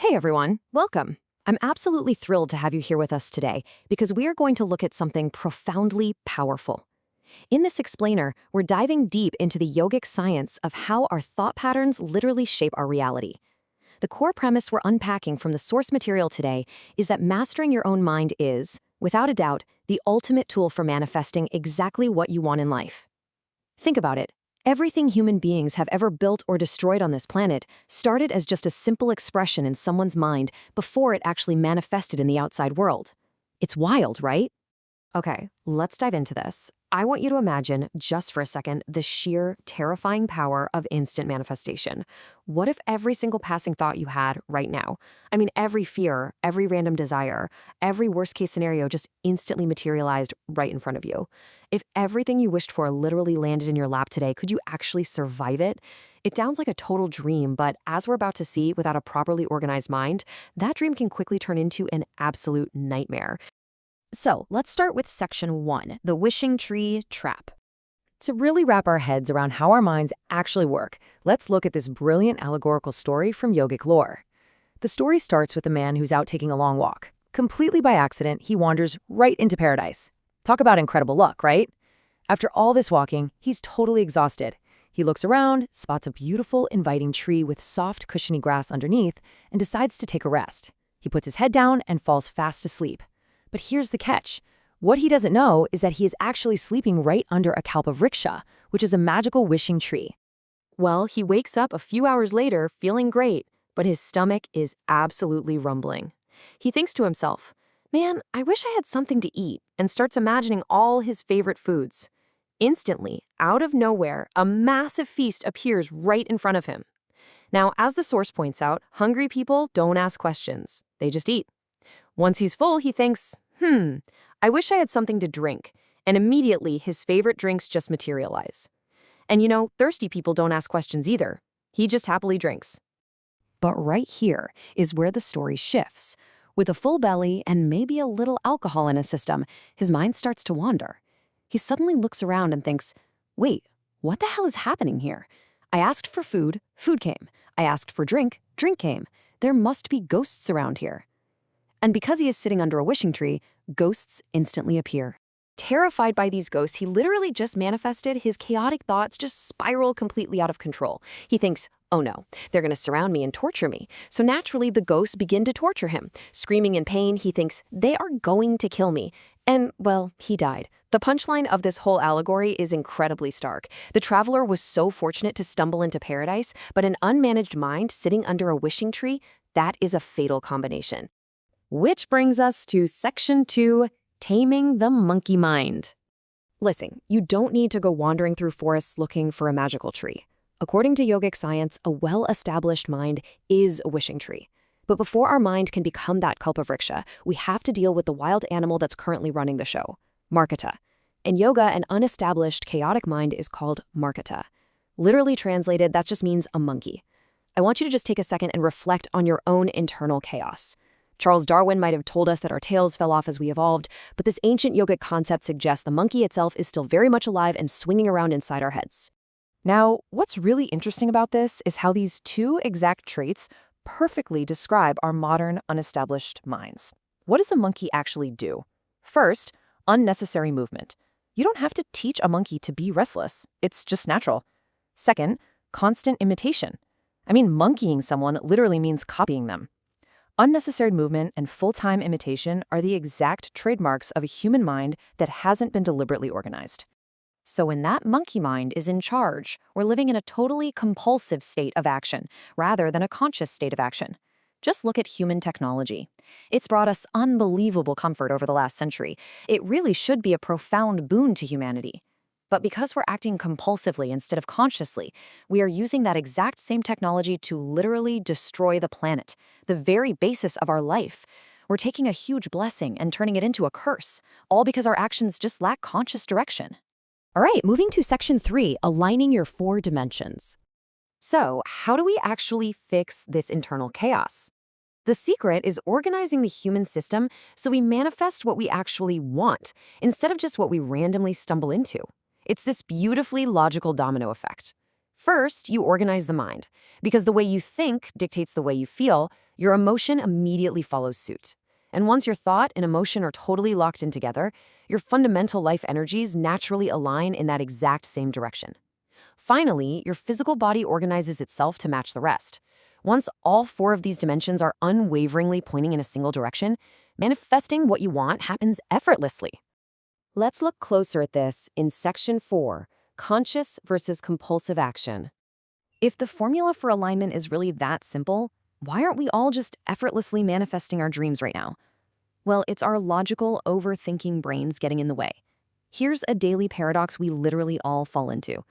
Hey everyone, welcome. I'm absolutely thrilled to have you here with us today because we are going to look at something profoundly powerful. In this explainer, we're diving deep into the yogic science of how our thought patterns literally shape our reality. The core premise we're unpacking from the source material today is that mastering your own mind is, without a doubt, the ultimate tool for manifesting exactly what you want in life. Think about it. Everything human beings have ever built or destroyed on this planet started as just a simple expression in someone's mind before it actually manifested in the outside world. It's wild, right? Okay, let's dive into this. I want you to imagine, just for a second, the sheer, terrifying power of instant manifestation. What if every single passing thought you had right now, every fear, every random desire, every worst-case scenario just instantly materialized right in front of you? If everything you wished for literally landed in your lap today, could you actually survive it? It sounds like a total dream, but as we're about to see, without a properly organized mind, that dream can quickly turn into an absolute nightmare. So let's start with section 1, the wishing tree trap. To really wrap our heads around how our minds actually work, let's look at this brilliant allegorical story from yogic lore. The story starts with a man who's out taking a long walk. Completely by accident, he wanders right into paradise. Talk about incredible luck, right? After all this walking, he's totally exhausted. He looks around, spots a beautiful, inviting tree with soft, cushiony grass underneath, and decides to take a rest. He puts his head down and falls fast asleep. But here's the catch. What he doesn't know is that he is actually sleeping right under a Kalpavriksha, which is a magical wishing tree. Well, he wakes up a few hours later feeling great, but his stomach is absolutely rumbling. He thinks to himself, "Man, I wish I had something to eat," and starts imagining all his favorite foods. Instantly, out of nowhere, a massive feast appears right in front of him. Now, as the source points out, hungry people don't ask questions. They just eat. Once he's full, he thinks, I wish I had something to drink, and immediately his favorite drinks just materialize. And thirsty people don't ask questions either. He just happily drinks. But right here is where the story shifts. With a full belly and maybe a little alcohol in his system, his mind starts to wander. He suddenly looks around and thinks, wait, what the hell is happening here? I asked for food, food came. I asked for drink, drink came. There must be ghosts around here. And because he is sitting under a wishing tree, ghosts instantly appear. Terrified by these ghosts, he literally just manifested. His chaotic thoughts just spiral completely out of control. He thinks, oh no, they're going to surround me and torture me. So naturally, the ghosts begin to torture him. Screaming in pain, he thinks, they are going to kill me. And, well, he died. The punchline of this whole allegory is incredibly stark. The traveler was so fortunate to stumble into paradise, but an unmanaged mind sitting under a wishing tree, that is a fatal combination. Which brings us to section 2, taming the monkey mind. Listen, you don't need to go wandering through forests looking for a magical tree. According to yogic science, a well-established mind is a wishing tree. But before our mind can become that Kalpavriksha, we have to deal with the wild animal that's currently running the show, Marketa. In yoga, an unestablished, chaotic mind is called Marketa. Literally translated, that just means a monkey. I want you to just take a second and reflect on your own internal chaos. Charles Darwin might have told us that our tails fell off as we evolved, but this ancient yogic concept suggests the monkey itself is still very much alive and swinging around inside our heads. Now, what's really interesting about this is how these two exact traits perfectly describe our modern, unestablished minds. What does a monkey actually do? First, unnecessary movement. You don't have to teach a monkey to be restless. It's just natural. Second, constant imitation. Monkeying someone literally means copying them. Unnecessary movement and full-time imitation are the exact trademarks of a human mind that hasn't been deliberately organized. So when that monkey mind is in charge, we're living in a totally compulsive state of action, rather than a conscious state of action. Just look at human technology. It's brought us unbelievable comfort over the last century. It really should be a profound boon to humanity. But because we're acting compulsively instead of consciously, we are using that exact same technology to literally destroy the planet, the very basis of our life. We're taking a huge blessing and turning it into a curse, all because our actions just lack conscious direction. All right, moving to section 3, aligning your 4 dimensions. So, how do we actually fix this internal chaos? The secret is organizing the human system so we manifest what we actually want, instead of just what we randomly stumble into. It's this beautifully logical domino effect. First, you organize the mind. Because the way you think dictates the way you feel, your emotion immediately follows suit. And once your thought and emotion are totally locked in together, your fundamental life energies naturally align in that exact same direction. Finally, your physical body organizes itself to match the rest. Once all four of these dimensions are unwaveringly pointing in a single direction, manifesting what you want happens effortlessly. Let's look closer at this in Section 4, Conscious versus Compulsive Action. If the formula for alignment is really that simple, why aren't we all just effortlessly manifesting our dreams right now? Well, it's our logical, overthinking brains getting in the way. Here's a daily paradox we literally all fall into.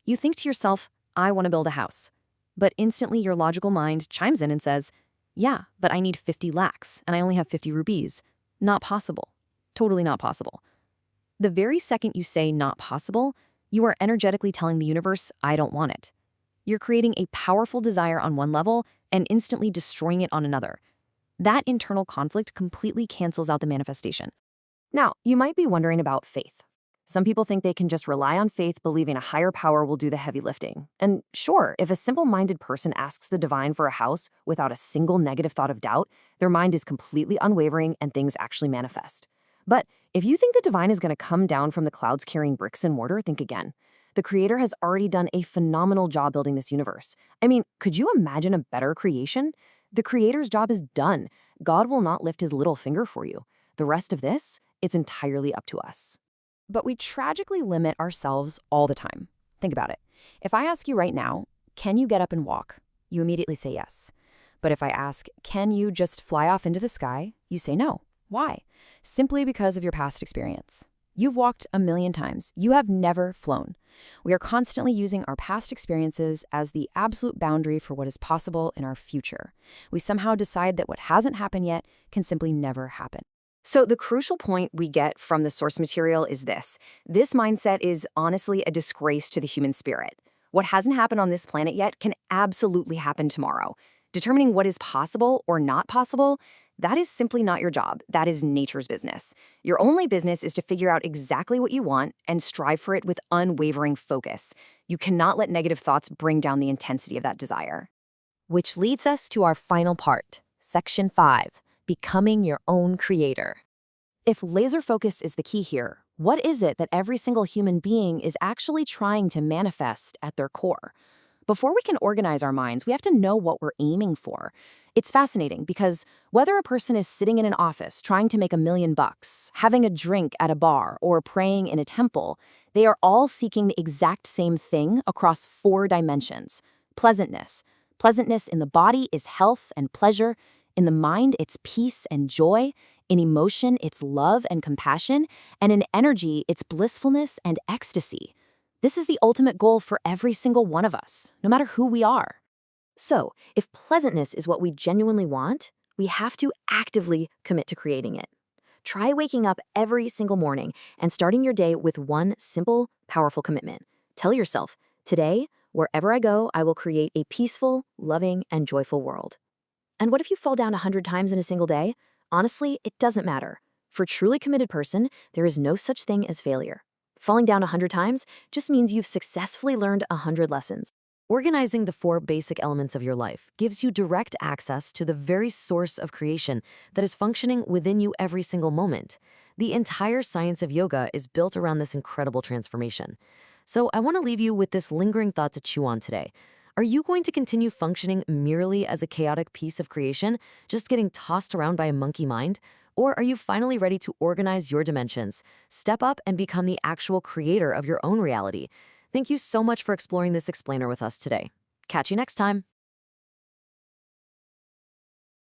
You think to yourself, I want to build a house. But instantly your logical mind chimes in and says, yeah, but I need 50 lakhs and I only have 50 rupees. Not possible. Totally not possible. The very second you say not possible, you are energetically telling the universe, I don't want it. You're creating a powerful desire on one level and instantly destroying it on another. That internal conflict completely cancels out the manifestation. Now, you might be wondering about faith. Some people think they can just rely on faith, believing a higher power will do the heavy lifting. And sure, if a simple-minded person asks the divine for a house without a single negative thought of doubt, their mind is completely unwavering and things actually manifest. But if you think the divine is going to come down from the clouds carrying bricks and mortar, think again. The creator has already done a phenomenal job building this universe. I mean, could you imagine a better creation? The creator's job is done. God will not lift his little finger for you. The rest of this, it's entirely up to us. But we tragically limit ourselves all the time. Think about it. If I ask you right now, can you get up and walk? You immediately say yes. But if I ask, can you just fly off into the sky? You say no. Why? Simply because of your past experience. You've walked a million times. You have never flown. We are constantly using our past experiences as the absolute boundary for what is possible in our future. We somehow decide that what hasn't happened yet can simply never happen. So the crucial point we get from the source material is this. This mindset is honestly a disgrace to the human spirit. What hasn't happened on this planet yet can absolutely happen tomorrow. Determining what is possible or not possible, that is simply not your job. That is nature's business. Your only business is to figure out exactly what you want and strive for it with unwavering focus. You cannot let negative thoughts bring down the intensity of that desire. Which leads us to our final part, Section 5. Becoming your own creator. If laser focus is the key here, what is it that every single human being is actually trying to manifest at their core? Before we can organize our minds, we have to know what we're aiming for. It's fascinating because whether a person is sitting in an office trying to make $1 million, having a drink at a bar, or praying in a temple, they are all seeking the exact same thing across 4 dimensions. Pleasantness. Pleasantness in the body is health and pleasure. In the mind, it's peace and joy. In emotion, it's love and compassion. And in energy, it's blissfulness and ecstasy. This is the ultimate goal for every single one of us, no matter who we are. So, if pleasantness is what we genuinely want, we have to actively commit to creating it. Try waking up every single morning and starting your day with one simple, powerful commitment. Tell yourself, today, wherever I go, I will create a peaceful, loving, and joyful world. And what if you fall down 100 times in a single day? Honestly, it doesn't matter. For a truly committed person, there is no such thing as failure. Falling down 100 times just means you've successfully learned 100 lessons. Organizing the 4 basic elements of your life gives you direct access to the very source of creation that is functioning within you every single moment. The entire science of yoga is built around this incredible transformation. So I want to leave you with this lingering thought to chew on today. Are you going to continue functioning merely as a chaotic piece of creation, just getting tossed around by a monkey mind? Or are you finally ready to organize your dimensions, step up and become the actual creator of your own reality? Thank you so much for exploring this explainer with us today. Catch you next time.